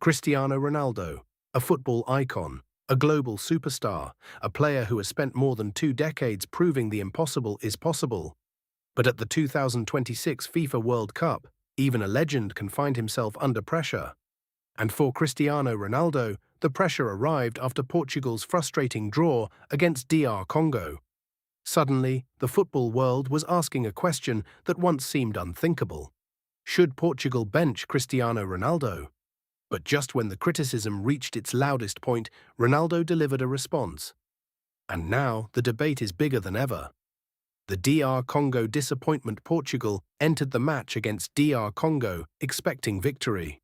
Cristiano Ronaldo, a football icon, a global superstar, a player who has spent more than 2 decades proving the impossible is possible. But at the 2026 FIFA World Cup, even a legend can find himself under pressure. And for Cristiano Ronaldo, the pressure arrived after Portugal's frustrating draw against DR Congo. Suddenly, the football world was asking a question that once seemed unthinkable. Should Portugal bench Cristiano Ronaldo? But just when the criticism reached its loudest point, Ronaldo delivered a response. And now the debate is bigger than ever. The DR Congo disappointment. Portugal entered the match against DR Congo expecting victory.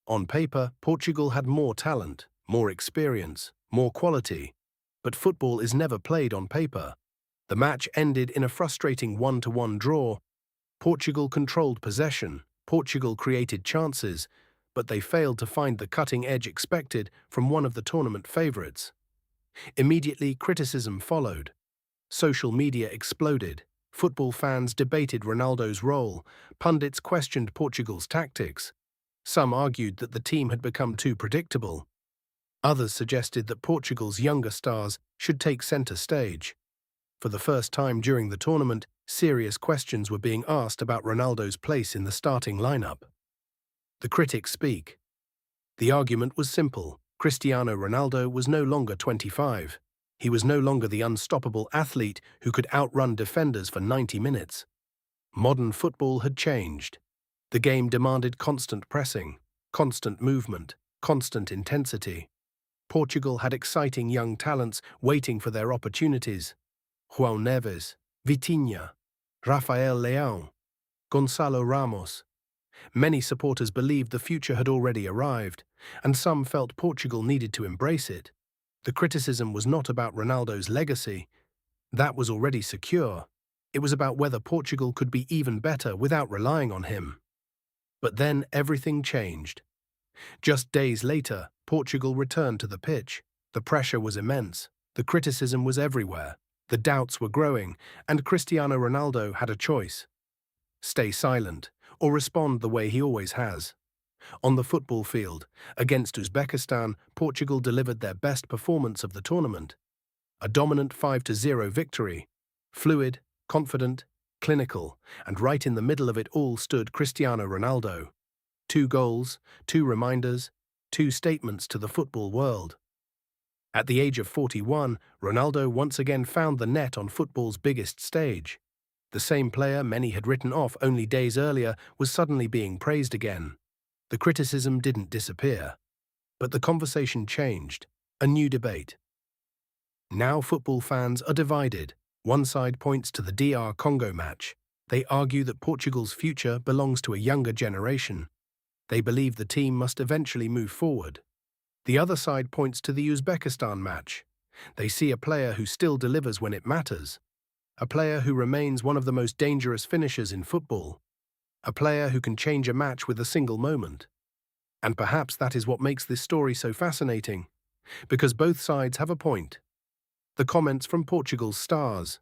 On paper, Portugal had more talent, more experience, more quality. But football is never played on paper. The match ended in a frustrating 1-1 draw. Portugal controlled possession, Portugal created chances, but they failed to find the cutting edge expected from one of the tournament favourites. Immediately, criticism followed. Social media exploded. Football fans debated Ronaldo's role. Pundits questioned Portugal's tactics. Some argued that the team had become too predictable. Others suggested that Portugal's younger stars should take centre stage. For the first time during the tournament, serious questions were being asked about Ronaldo's place in the starting lineup. The critics speak. The argument was simple. Cristiano Ronaldo was no longer 25. He was no longer the unstoppable athlete who could outrun defenders for 90 minutes. Modern football had changed. The game demanded constant pressing, constant movement, constant intensity. Portugal had exciting young talents waiting for their opportunities. Joao Neves, Vitinha, Rafael Leao, Gonçalo Ramos. Many supporters believed the future had already arrived, and some felt Portugal needed to embrace it. The criticism was not about Ronaldo's legacy. That was already secure. It was about whether Portugal could be even better without relying on him. But then everything changed. Just days later, Portugal returned to the pitch. The pressure was immense. The criticism was everywhere. The doubts were growing, and Cristiano Ronaldo had a choice. Stay silent, or respond the way he always has. On the football field, against Uzbekistan, Portugal delivered their best performance of the tournament. A dominant 5-0 victory. Fluid, confident, clinical, and right in the middle of it all stood Cristiano Ronaldo. 2 goals, 2 reminders, 2 statements to the football world. At the age of 41, Ronaldo once again found the net on football's biggest stage. The same player many had written off only days earlier was suddenly being praised again. The criticism didn't disappear. But the conversation changed. A new debate. Now football fans are divided. One side points to the DR Congo match. They argue that Portugal's future belongs to a younger generation. They believe the team must eventually move forward. The other side points to the Uzbekistan match. They see a player who still delivers when it matters. A player who remains one of the most dangerous finishers in football. A player who can change a match with a single moment. And perhaps that is what makes this story so fascinating. Because both sides have a point. The comments from Portugal's stars.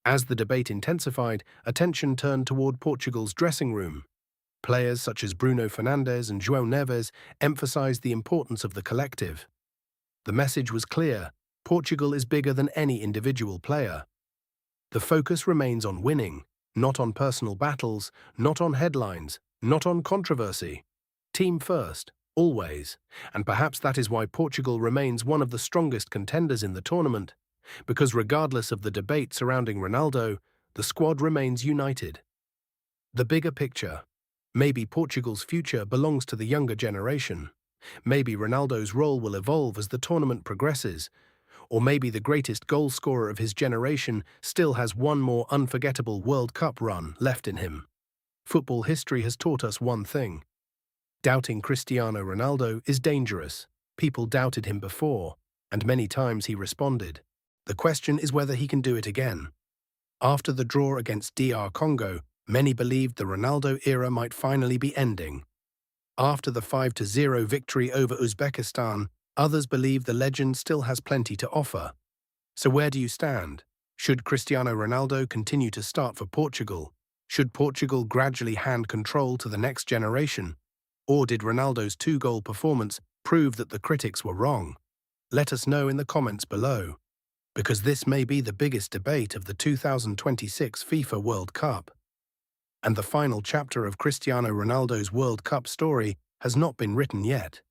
As the debate intensified, attention turned toward Portugal's dressing room. Players such as Bruno Fernandes and Joao Neves emphasized the importance of the collective. The message was clear: Portugal is bigger than any individual player. The focus remains on winning, not on personal battles, not on headlines, not on controversy. Team first, always. And perhaps that is why Portugal remains one of the strongest contenders in the tournament, because regardless of the debate surrounding Ronaldo, the squad remains united. The bigger picture. Maybe Portugal's future belongs to the younger generation. Maybe Ronaldo's role will evolve as the tournament progresses. Or maybe the greatest goal scorer of his generation still has one more unforgettable World Cup run left in him. Football history has taught us one thing. Doubting Cristiano Ronaldo is dangerous. People doubted him before, and many times he responded. The question is whether he can do it again. After the draw against DR Congo, many believed the Ronaldo era might finally be ending. After the 5-0 victory over Uzbekistan, others believe the legend still has plenty to offer. So where do you stand? Should Cristiano Ronaldo continue to start for Portugal? Should Portugal gradually hand control to the next generation? Or did Ronaldo's two-goal performance prove that the critics were wrong? Let us know in the comments below, because this may be the biggest debate of the 2026 FIFA World Cup. And the final chapter of Cristiano Ronaldo's World Cup story has not been written yet.